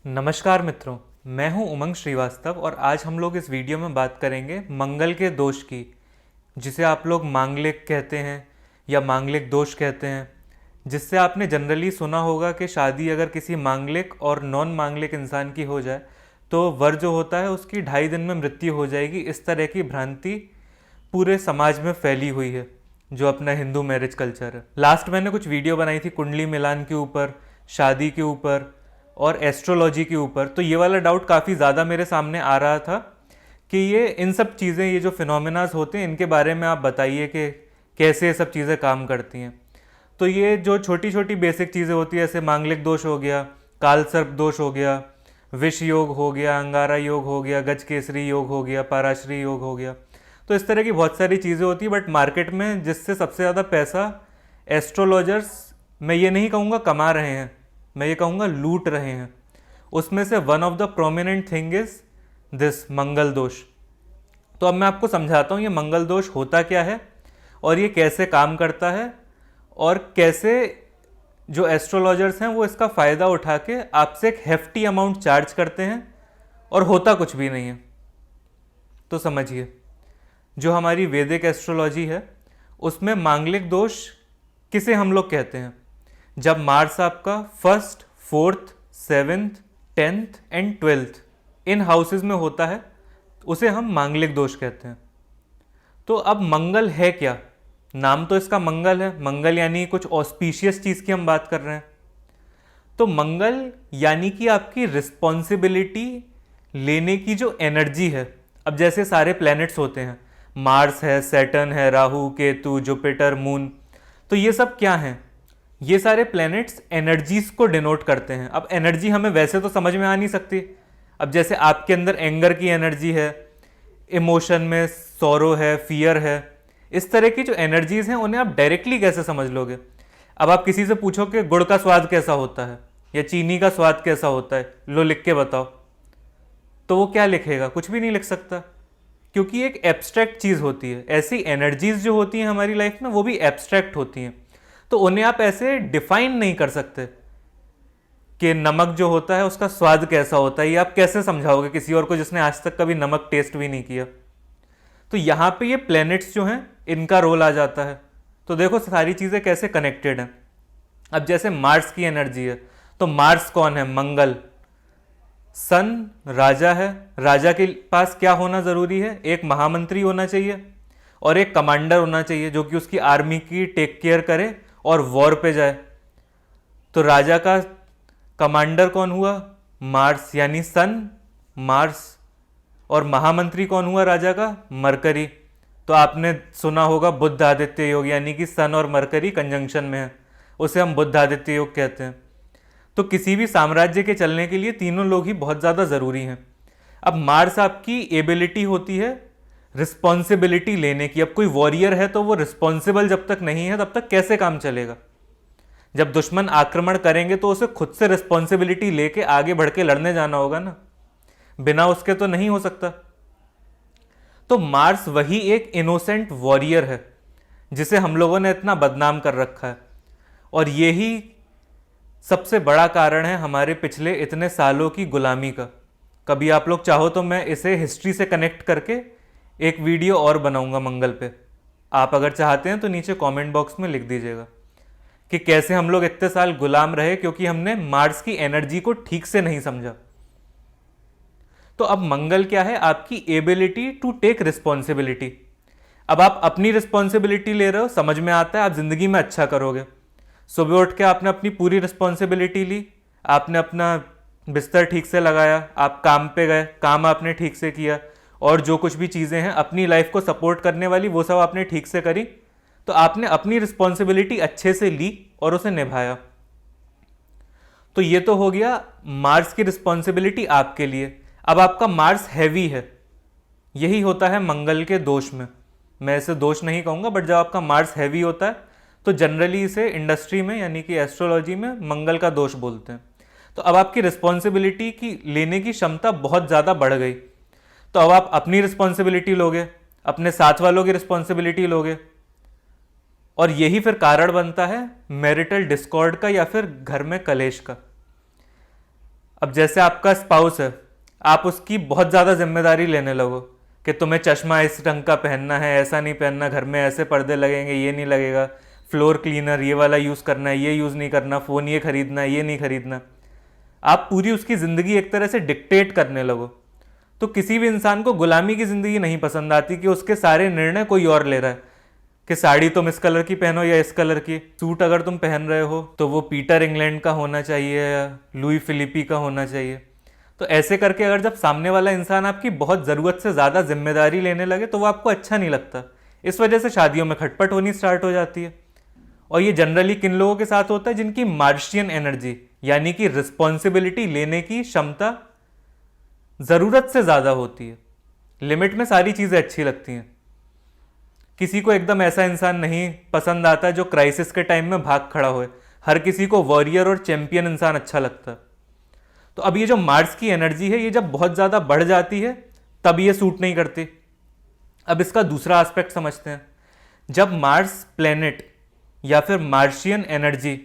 नमस्कार मित्रों, मैं हूं उमंग श्रीवास्तव और आज हम लोग इस वीडियो में बात करेंगे मंगल के दोष की, जिसे आप लोग मांगलिक कहते हैं या मांगलिक दोष कहते हैं। जिससे आपने जनरली सुना होगा कि शादी अगर किसी मांगलिक और नॉन मांगलिक इंसान की हो जाए तो वर जो होता है उसकी 2.5 दिन में मृत्यु हो जाएगी। इस तरह की भ्रांति पूरे समाज में फैली हुई है, जो अपना हिंदू मैरिज कल्चर है। लास्ट मैंने कुछ वीडियो बनाई थी कुंडली मिलान के ऊपर, शादी के ऊपर और एस्ट्रोलॉजी के ऊपर। तो ये वाला डाउट काफ़ी ज़्यादा मेरे सामने आ रहा था कि ये इन सब चीज़ें, ये जो फिनोमेनास होते हैं, इनके बारे में आप बताइए कि कैसे ये सब चीज़ें काम करती हैं। तो ये जो छोटी छोटी बेसिक चीज़ें होती है, जैसे मांगलिक दोष हो गया, काल सर्प दोष हो गया, विष योग हो गया, अंगारा योग हो गया, गज केसरी योग हो गया, पराश्री योग हो गया। तो इस तरह की बहुत सारी चीज़ें होती है। बट मार्केट में जिससे सबसे ज़्यादा पैसा एस्ट्रोलॉजर्स, मैं ये नहीं कहूँगा कमा रहे हैं, मैं ये कहूँगा लूट रहे हैं, उसमें से one of the prominent thing is this mangal dosh. तो अब मैं आपको समझाता हूँ ये मंगल दोष होता क्या है और ये कैसे काम करता है और कैसे जो एस्ट्रोलॉजर्स हैं वो इसका फ़ायदा उठा के आपसे एक हेफ्टी अमाउंट चार्ज करते हैं और होता कुछ भी नहीं है। तो समझिए, जो हमारी वैदिक एस्ट्रोलॉजी है उसमें मांगलिक दोष किसे हम लोग कहते हैं, जब मार्स आपका first, fourth, seventh, tenth and twelfth in houses में होता है, उसे हम मांगलिक दोष कहते हैं। तो अब मंगल है क्या? नाम तो इसका मंगल है, मंगल यानी कुछ ऑस्पिशियस चीज़ की हम बात कर रहे हैं। तो मंगल यानी कि आपकी रिस्पॉन्सिबिलिटी लेने की जो एनर्जी है। अब जैसे सारे प्लैनेट्स होते हैं, मार्स है, सैटर्न है, राहु, केतु, जुपिटर, मून, तो ये सब क्या हैं? ये सारे प्लैनेट्स एनर्जीज को डिनोट करते हैं। अब एनर्जी हमें वैसे तो समझ में आ नहीं सकती। अब जैसे आपके अंदर एंगर की एनर्जी है, इमोशन में सौरो है, फियर है, इस तरह की जो एनर्जीज हैं उन्हें आप डायरेक्टली कैसे समझ लोगे? अब आप किसी से पूछो कि गुड़ का स्वाद कैसा होता है या चीनी का स्वाद कैसा होता है, लो लिख के बताओ, तो वो क्या लिखेगा? कुछ भी नहीं लिख सकता, क्योंकि एक एब्स्ट्रैक्ट चीज़ होती है। ऐसी एनर्जीज जो होती हैं हमारी लाइफ में वो भी एब्स्ट्रैक्ट होती हैं, तो उन्हें आप ऐसे डिफाइन नहीं कर सकते कि नमक जो होता है उसका स्वाद कैसा होता है। ये आप कैसे समझाओगे किसी और को जिसने आज तक कभी नमक टेस्ट भी नहीं किया? तो यहाँ पे ये प्लैनेट्स जो हैं इनका रोल आ जाता है। तो देखो सारी चीज़ें कैसे कनेक्टेड हैं। अब जैसे मार्स की एनर्जी है, तो मार्स कौन है? मंगल। सन राजा है, राजा के पास क्या होना ज़रूरी है? एक महामंत्री होना चाहिए और एक कमांडर होना चाहिए जो कि उसकी आर्मी की टेक केयर करे और वॉर पे जाए। तो राजा का कमांडर कौन हुआ? मार्स, यानी सन, मार्स। और महामंत्री कौन हुआ राजा का? मरकरी। तो आपने सुना होगा बुध आदित्य योग, यानी कि सन और मरकरी कंजंक्शन में है, उसे हम बुध आदित्य योग कहते हैं। तो किसी भी साम्राज्य के चलने के लिए तीनों लोग ही बहुत ज़्यादा ज़रूरी हैं। अब मार्स आपकी एबिलिटी होती है रिस्पॉन्सिबिलिटी लेने की। अब कोई वॉरियर है तो वो रिस्पॉन्सिबल जब तक नहीं है तब तक कैसे काम चलेगा? जब दुश्मन आक्रमण करेंगे तो उसे खुद से रिस्पॉन्सिबिलिटी लेके आगे बढ़ के लड़ने जाना होगा ना, बिना उसके तो नहीं हो सकता। तो मार्स वही एक इनोसेंट वॉरियर है जिसे हम लोगों ने इतना बदनाम कर रखा है, और यही सबसे बड़ा कारण है हमारे पिछले इतने सालों की गुलामी का। कभी आप लोग चाहो तो मैं इसे हिस्ट्री से कनेक्ट करके एक वीडियो और बनाऊंगा मंगल पे। आप अगर चाहते हैं तो नीचे कमेंट बॉक्स में लिख दीजिएगा कि कैसे हम लोग इतने साल गुलाम रहे क्योंकि हमने मार्स की एनर्जी को ठीक से नहीं समझा। तो अब मंगल क्या है? आपकी एबिलिटी टू टेक रिस्पॉन्सिबिलिटी। अब आप अपनी रिस्पॉन्सिबिलिटी ले रहे हो, समझ में आता है, आप जिंदगी में अच्छा करोगे। सुबह उठ के आपने अपनी पूरी रिस्पॉन्सिबिलिटी ली, आपने अपना बिस्तर ठीक से लगाया, आप काम पे गए, काम आपने ठीक से किया, और जो कुछ भी चीज़ें हैं अपनी लाइफ को सपोर्ट करने वाली वो सब आपने ठीक से करी। तो आपने अपनी रिस्पॉन्सिबिलिटी अच्छे से ली और उसे निभाया। तो ये तो हो गया मार्स की रिस्पॉन्सिबिलिटी आपके लिए। अब आपका मार्स हैवी है, यही होता है मंगल के दोष में। मैं इसे दोष नहीं कहूँगा, बट जब आपका मार्स हैवी होता है तो जनरली इसे इंडस्ट्री में यानी कि एस्ट्रोलॉजी में मंगल का दोष बोलते हैं। तो अब आपकी रिस्पॉन्सिबिलिटी की लेने की क्षमता बहुत ज़्यादा बढ़ गई। तो अब आप अपनी रिस्पॉन्सिबिलिटी लोगे, अपने साथ वालों की रिस्पॉन्सिबिलिटी लोगे, और यही फिर कारण बनता है मैरिटल डिस्कॉर्ड का या फिर घर में कलेश का। अब जैसे आपका स्पाउस है, आप उसकी बहुत ज़्यादा जिम्मेदारी लेने लगो कि तुम्हें चश्मा इस रंग का पहनना है, ऐसा नहीं पहनना, घर में ऐसे पर्दे लगेंगे, ये नहीं लगेगा, फ्लोर क्लीनर ये वाला यूज़ करना है, ये यूज़ नहीं करना, फ़ोन ये खरीदना है, ये नहीं खरीदना। आप पूरी उसकी ज़िंदगी एक तरह से डिक्टेट करने लगो। तो किसी भी इंसान को गुलामी की ज़िंदगी नहीं पसंद आती कि उसके सारे निर्णय कोई और ले रहा है, कि साड़ी तुम इस कलर की पहनो या इस कलर की, सूट अगर तुम पहन रहे हो तो वो पीटर इंग्लैंड का होना चाहिए या लुई फिलिपी का होना चाहिए। तो ऐसे करके अगर जब सामने वाला इंसान आपकी बहुत ज़रूरत से ज़्यादा जिम्मेदारी लेने लगे तो वो आपको अच्छा नहीं लगता। इस वजह से शादियों में खटपट होनी स्टार्ट हो जाती है। और ये जनरली किन लोगों के साथ होता है? जिनकी मार्शियन एनर्जी यानी कि रिस्पॉन्सिबिलिटी लेने की क्षमता ज़रूरत से ज़्यादा होती है। लिमिट में सारी चीज़ें अच्छी लगती हैं। किसी को एकदम ऐसा इंसान नहीं पसंद आता जो क्राइसिस के टाइम में भाग खड़ा होए। हर किसी को वॉरियर और चैंपियन इंसान अच्छा लगता है। तो अब ये जो मार्स की एनर्जी है, ये जब बहुत ज़्यादा बढ़ जाती है तब ये सूट नहीं करती। अब इसका दूसरा एस्पेक्ट समझते हैं। जब मार्स प्लेनेट या फिर मार्शियन एनर्जी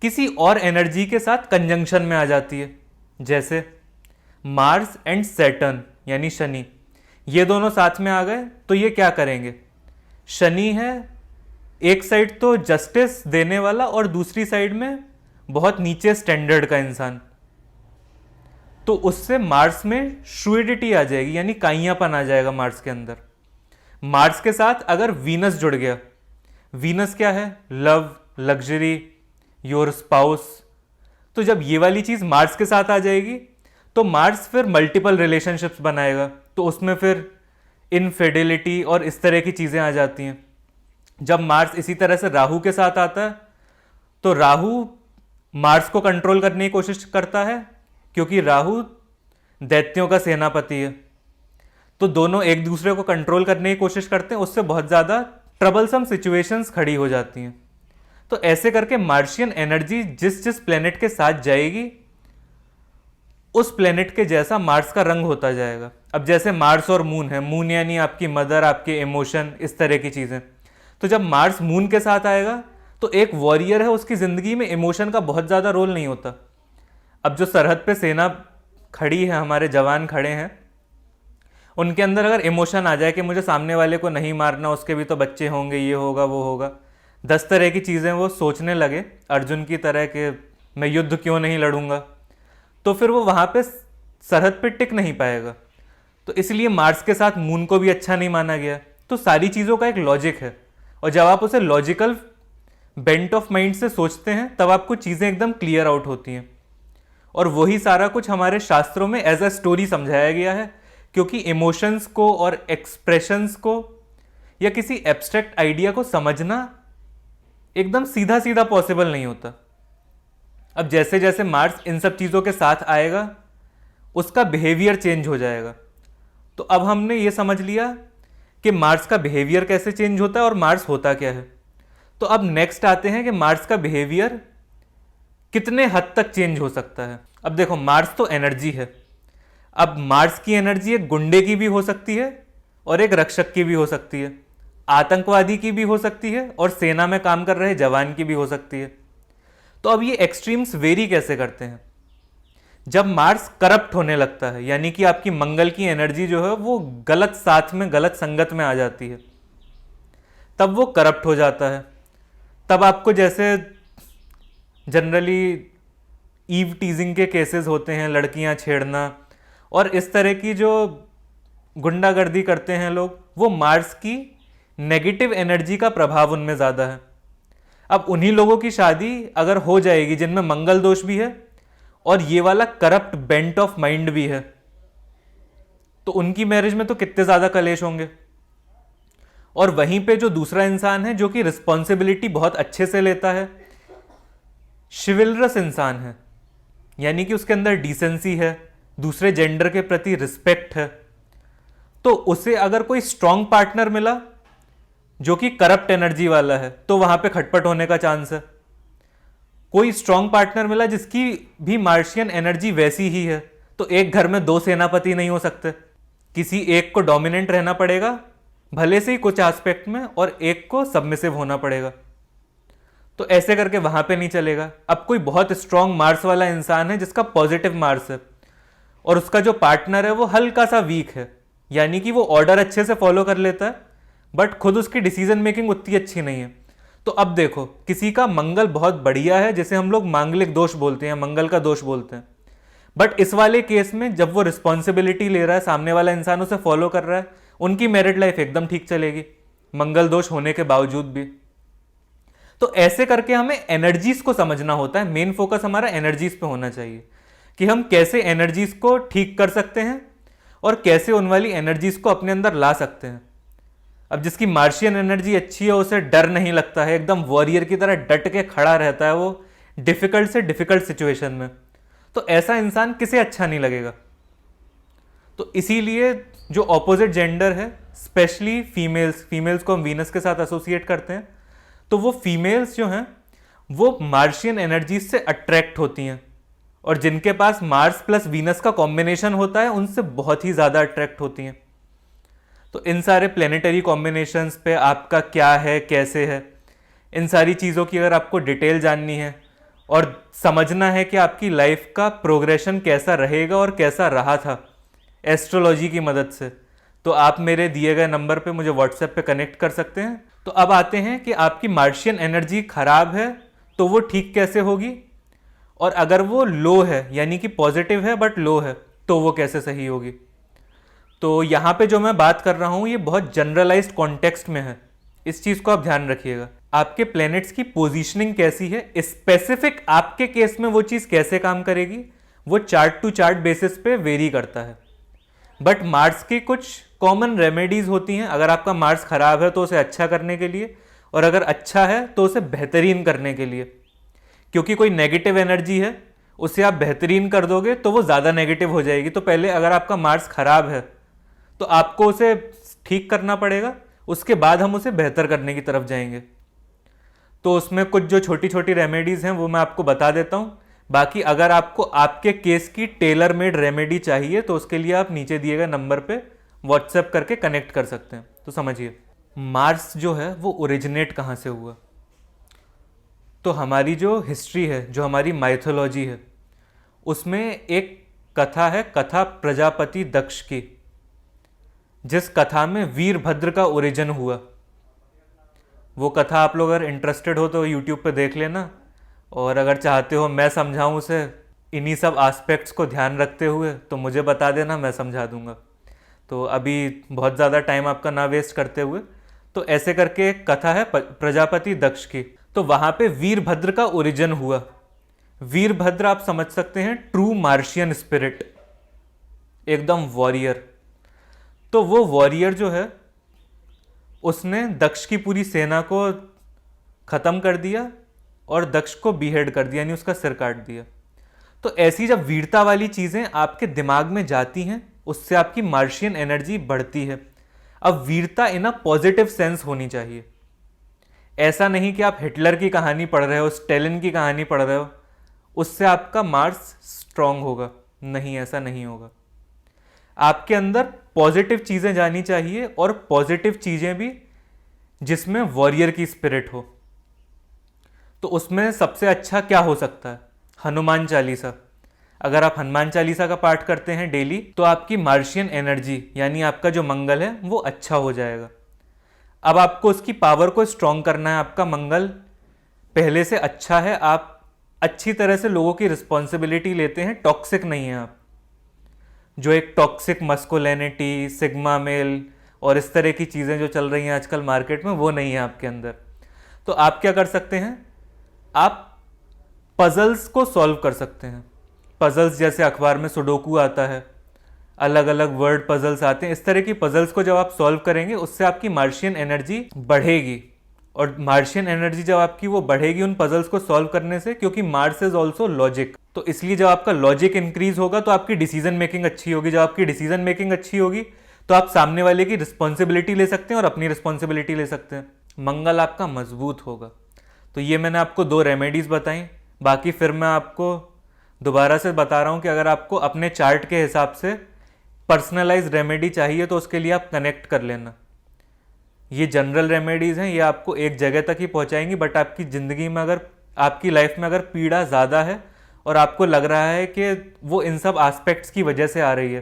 किसी और एनर्जी के साथ कंजंक्शन में आ जाती है, जैसे मार्स एंड सैटर्न यानी शनि, ये दोनों साथ में आ गए तो ये क्या करेंगे? शनि है एक साइड तो जस्टिस देने वाला और दूसरी साइड में बहुत नीचे स्टैंडर्ड का इंसान, तो उससे मार्स में फ्लूइडिटी आ जाएगी यानी काइयापन आ जाएगा मार्स के अंदर। मार्स के साथ अगर वीनस जुड़ गया, वीनस क्या है? Love, luxury, your spouse. तो जब ये वाली चीज मार्स के साथ आ जाएगी तो मार्स फिर मल्टीपल रिलेशनशिप्स बनाएगा, तो उसमें फिर इनफिडेलिटी और इस तरह की चीजें आ जाती हैं। जब मार्स इसी तरह से राहु के साथ आता है तो राहु मार्स को कंट्रोल करने की कोशिश करता है, क्योंकि राहु दैत्यों का सेनापति है। तो दोनों एक दूसरे को कंट्रोल करने की कोशिश करते हैं, उससे बहुत ज़्यादा ट्रबलसम सिचुएशंस खड़ी हो जाती हैं। तो ऐसे करके मार्शियन एनर्जी जिस जिस प्लेनेट के साथ जाएगी उस प्लेनेट के जैसा मार्स का रंग होता जाएगा। अब जैसे मार्स और मून है, मून यानी आपकी मदर, आपके इमोशन, इस तरह की चीज़ें। तो जब मार्स मून के साथ आएगा तो एक वॉरियर है, उसकी ज़िंदगी में इमोशन का बहुत ज़्यादा रोल नहीं होता। अब जो सरहद पे सेना खड़ी है, हमारे जवान खड़े हैं, उनके अंदर अगर इमोशन आ जाए कि मुझे सामने वाले को नहीं मारना, उसके भी तो बच्चे होंगे, ये होगा वो होगा, 10 तरह की चीज़ें वो सोचने लगे अर्जुन की तरह कि मैं युद्ध क्यों नहीं लड़ूंगा, तो फिर वो वहाँ पे सरहद पे टिक नहीं पाएगा। तो इसलिए मार्स के साथ मून को भी अच्छा नहीं माना गया। तो सारी चीज़ों का एक लॉजिक है, और जब आप उसे लॉजिकल बेंट ऑफ माइंड से सोचते हैं तब आपको चीज़ें एकदम क्लियर आउट होती हैं। और वही सारा कुछ हमारे शास्त्रों में एज अ स्टोरी समझाया गया है, क्योंकि इमोशंस को और एक्सप्रेशंस को या किसी एब्स्ट्रैक्ट आइडिया को समझना एकदम सीधा सीधा पॉसिबल नहीं होता। अब जैसे जैसे मार्स इन सब चीज़ों के साथ आएगा उसका बिहेवियर चेंज हो जाएगा। तो अब हमने ये समझ लिया कि मार्स का बिहेवियर कैसे चेंज होता है और मार्स होता क्या है। तो अब नेक्स्ट आते हैं कि मार्स का बिहेवियर कितने हद तक चेंज हो सकता है। अब देखो, मार्स तो एनर्जी है। अब मार्स की एनर्जी एक गुंडे की भी हो सकती है और एक रक्षक की भी हो सकती है, आतंकवादी की भी हो सकती है और सेना में काम कर रहे जवान की भी हो सकती है। तो अब ये एक्सट्रीम्स वेरी कैसे करते हैं? जब मार्स करप्ट होने लगता है, यानी कि आपकी मंगल की एनर्जी जो है वो गलत साथ में, गलत संगत में आ जाती है, तब वो करप्ट हो जाता है। तब आपको जैसे जनरली ईव टीजिंग के केसेस होते हैं, लड़कियां छेड़ना और इस तरह की जो गुंडागर्दी करते हैं लोग, वो मार्स की नेगेटिव एनर्जी का प्रभाव उनमें ज़्यादा है। अब उन्हीं लोगों की शादी अगर हो जाएगी जिनमें मंगल दोष भी है और ये वाला करप्ट बेंट ऑफ माइंड भी है, तो उनकी मैरिज में तो कितने ज़्यादा कलेश होंगे। और वहीं पे जो दूसरा इंसान है जो कि रिस्पॉन्सिबिलिटी बहुत अच्छे से लेता है, शिविलरस इंसान है, यानी कि उसके अंदर डिसेंसी है, दूसरे जेंडर के प्रति रिस्पेक्ट है, तो उसे अगर कोई स्ट्रांग पार्टनर मिला जो कि करप्ट एनर्जी वाला है तो वहां पे खटपट होने का चांस है। कोई स्ट्रांग पार्टनर मिला जिसकी भी मार्शियन एनर्जी वैसी ही है, तो एक घर में 2 सेनापति नहीं हो सकते, किसी एक को डोमिनेंट रहना पड़ेगा भले से ही कुछ एस्पेक्ट में, और एक को सबमिसिव होना पड़ेगा। तो ऐसे करके वहां पे नहीं चलेगा। अब कोई बहुत स्ट्रांग मार्स वाला इंसान है जिसका पॉजिटिव मार्स है और उसका जो पार्टनर है वो हल्का सा वीक है, यानी कि वो ऑर्डर अच्छे से फॉलो कर लेता है बट खुद उसकी डिसीजन मेकिंग उतनी अच्छी नहीं है। तो अब देखो, किसी का मंगल बहुत बढ़िया है जिसे हम लोग मांगलिक दोष बोलते हैं, मंगल का दोष बोलते हैं, बट इस वाले केस में जब वो रिस्पॉन्सिबिलिटी ले रहा है, सामने वाला इंसान उसे फॉलो कर रहा है, उनकी मैरिड लाइफ एकदम ठीक चलेगी मंगल दोष होने के बावजूद भी। तो ऐसे करके हमें एनर्जीज को समझना होता है। मेन फोकस हमारा एनर्जीज पे होना चाहिए कि हम कैसे एनर्जीज को ठीक कर सकते हैं और कैसे उन वाली एनर्जीज को अपने अंदर ला सकते हैं। अब जिसकी मार्शियन एनर्जी अच्छी है उसे डर नहीं लगता है, एकदम वॉरियर की तरह डट के खड़ा रहता है वो डिफिकल्ट से डिफिकल्ट सिचुएशन में, तो ऐसा इंसान किसे अच्छा नहीं लगेगा। तो इसीलिए जो ऑपोजिट जेंडर है, स्पेशली फीमेल्स को हम वीनस के साथ एसोसिएट करते हैं, तो वो फीमेल्स जो हैं वो मार्शियन एनर्जीज से अट्रैक्ट होती हैं और जिनके पास मार्स प्लस वीनस का कॉम्बिनेशन होता है उनसे बहुत ही ज़्यादा अट्रैक्ट होती हैं। तो इन सारे प्लेनेटरी कॉम्बिनेशंस पे आपका क्या है, कैसे है, इन सारी चीज़ों की अगर आपको डिटेल जाननी है और समझना है कि आपकी लाइफ का प्रोग्रेशन कैसा रहेगा और कैसा रहा था एस्ट्रोलॉजी की मदद से, तो आप मेरे दिए गए नंबर पे मुझे व्हाट्सएप पे कनेक्ट कर सकते हैं। तो अब आते हैं कि आपकी मार्शियन एनर्जी खराब है तो वो ठीक कैसे होगी, और अगर वो लो है यानी कि पॉजिटिव है बट लो है तो वो कैसे सही होगी। तो यहाँ पे जो मैं बात कर रहा हूँ ये बहुत जनरलाइज्ड कॉन्टेक्स्ट में है, इस चीज़ को आप ध्यान रखिएगा। आपके प्लैनेट्स की पोजीशनिंग कैसी है, स्पेसिफिक आपके केस में वो चीज़ कैसे काम करेगी, वो चार्ट टू चार्ट बेसिस पे वेरी करता है। बट मार्स की कुछ कॉमन रेमेडीज होती हैं। अगर आपका मार्स खराब है तो उसे अच्छा करने के लिए, और अगर अच्छा है तो उसे बेहतरीन करने के लिए, क्योंकि कोई नेगेटिव एनर्जी है उसे आप बेहतरीन कर दोगे तो वो ज़्यादा नेगेटिव हो जाएगी। तो पहले अगर आपका मार्स खराब है तो आपको उसे ठीक करना पड़ेगा, उसके बाद हम उसे बेहतर करने की तरफ जाएंगे। तो उसमें कुछ जो छोटी छोटी रेमेडीज़ हैं वो मैं आपको बता देता हूँ। बाकी अगर आपको आपके केस की टेलर मेड रेमेडी चाहिए तो उसके लिए आप नीचे दिए गए नंबर पे व्हाट्सएप करके कनेक्ट कर सकते हैं। तो समझिए, मार्स जो है वो ओरिजिनेट कहाँ से हुआ। तो हमारी जो हिस्ट्री है, जो हमारी माइथोलॉजी है, उसमें एक कथा है, कथा प्रजापति दक्ष की, जिस कथा में वीरभद्र का ओरिजिन हुआ। वो कथा आप लोग अगर इंटरेस्टेड हो तो यूट्यूब पे देख लेना, और अगर चाहते हो मैं समझाऊं उसे इन्हीं सब एस्पेक्ट्स को ध्यान रखते हुए तो मुझे बता देना, मैं समझा दूंगा। तो अभी बहुत ज़्यादा टाइम आपका ना वेस्ट करते हुए, तो ऐसे करके एक कथा है प्रजापति दक्ष की। तो वहाँ पे वीरभद्र का ओरिजिन हुआ। वीरभद्र आप समझ सकते हैं ट्रू मार्शियन स्पिरिट, एकदम वॉरियर। तो वो वॉरियर जो है उसने दक्ष की पूरी सेना को ख़त्म कर दिया और दक्ष को बीहेड कर दिया, यानी उसका सिर काट दिया। तो ऐसी जब वीरता वाली चीज़ें आपके दिमाग में जाती हैं उससे आपकी मार्शियन एनर्जी बढ़ती है। अब वीरता इन अ पॉजिटिव सेंस होनी चाहिए। ऐसा नहीं कि आप हिटलर की कहानी पढ़ रहे हो, स्टेलिन की कहानी पढ़ रहे हो, उससे आपका मार्स स्ट्रांग होगा। नहीं, ऐसा नहीं होगा। आपके अंदर पॉजिटिव चीज़ें जानी चाहिए, और पॉजिटिव चीज़ें भी जिसमें वॉरियर की स्पिरिट हो। तो उसमें सबसे अच्छा क्या हो सकता है? हनुमान चालीसा। अगर आप हनुमान चालीसा का पाठ करते हैं डेली तो आपकी मार्शियन एनर्जी यानी आपका जो मंगल है वो अच्छा हो जाएगा। अब आपको उसकी पावर को स्ट्रॉन्ग करना है। आपका मंगल पहले से अच्छा है, आप अच्छी तरह से लोगों की रिस्पॉन्सिबिलिटी लेते हैं, टॉक्सिक नहीं है आप। जो एक टॉक्सिक मस्कुलिनिटी, सिग्मा मेल और इस तरह की चीज़ें जो चल रही हैं आजकल मार्केट में, वो नहीं है आपके अंदर। तो आप क्या कर सकते हैं? आप पजल्स को सॉल्व कर सकते हैं। पजल्स जैसे अखबार में सुडोकू आता है, अलग अलग वर्ड पजल्स आते हैं, इस तरह की पजल्स को जब आप सॉल्व करेंगे उससे आपकी मार्शियन एनर्जी बढ़ेगी। और मार्शियन एनर्जी जब आपकी वो बढ़ेगी उन पजल्स को सॉल्व करने से, क्योंकि मार्स इज ऑल्सो लॉजिक, तो इसलिए जब आपका लॉजिक इंक्रीज होगा तो आपकी डिसीजन मेकिंग अच्छी होगी। जब आपकी डिसीजन मेकिंग अच्छी होगी तो आप सामने वाले की रिस्पॉन्सिबिलिटी ले सकते हैं और अपनी रिस्पॉन्सिबिलिटी ले सकते हैं। मंगल आपका मजबूत होगा। तो ये मैंने आपको 2 रेमेडीज़ बताई। बाकी फिर मैं आपको दोबारा से बता रहा हूँ कि अगर आपको अपने चार्ट के हिसाब से पर्सनलाइज रेमेडी चाहिए तो उसके लिए आप कनेक्ट कर लेना। ये जनरल रेमेडीज़ हैं, ये आपको एक जगह तक ही पहुंचाएंगी, बट आपकी ज़िंदगी में अगर, आपकी लाइफ में अगर पीड़ा ज़्यादा है और आपको लग रहा है कि वो इन सब एस्पेक्ट्स की वजह से आ रही है,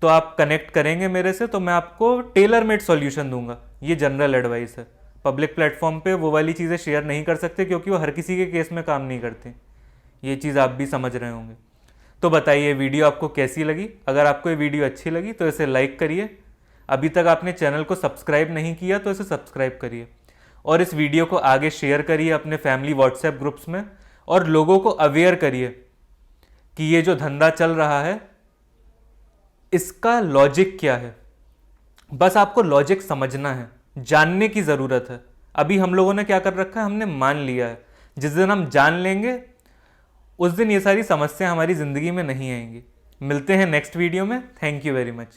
तो आप कनेक्ट करेंगे मेरे से, तो मैं आपको टेलर मेड सॉल्यूशन दूंगा। ये जनरल एडवाइस है। पब्लिक प्लेटफॉर्म पे वो वाली चीज़ें शेयर नहीं कर सकते, क्योंकि वो हर किसी के केस में काम नहीं करती। ये चीज़ आप भी समझ रहे होंगे। तो बताइए वीडियो आपको कैसी लगी। अगर आपको ये वीडियो अच्छी लगी तो इसे लाइक करिए। अभी तक आपने चैनल को सब्सक्राइब नहीं किया तो इसे सब्सक्राइब करिए, और इस वीडियो को आगे शेयर करिए अपने फैमिली व्हाट्सएप ग्रुप्स में, और लोगों को अवेयर करिए कि ये जो धंधा चल रहा है इसका लॉजिक क्या है। बस आपको लॉजिक समझना है, जानने की ज़रूरत है। अभी हम लोगों ने क्या कर रखा है, हमने मान लिया है। जिस दिन हम जान लेंगे उस दिन ये सारी समस्या हमारी ज़िंदगी में नहीं आएंगी। मिलते हैं नेक्स्ट वीडियो में। Thank you very much.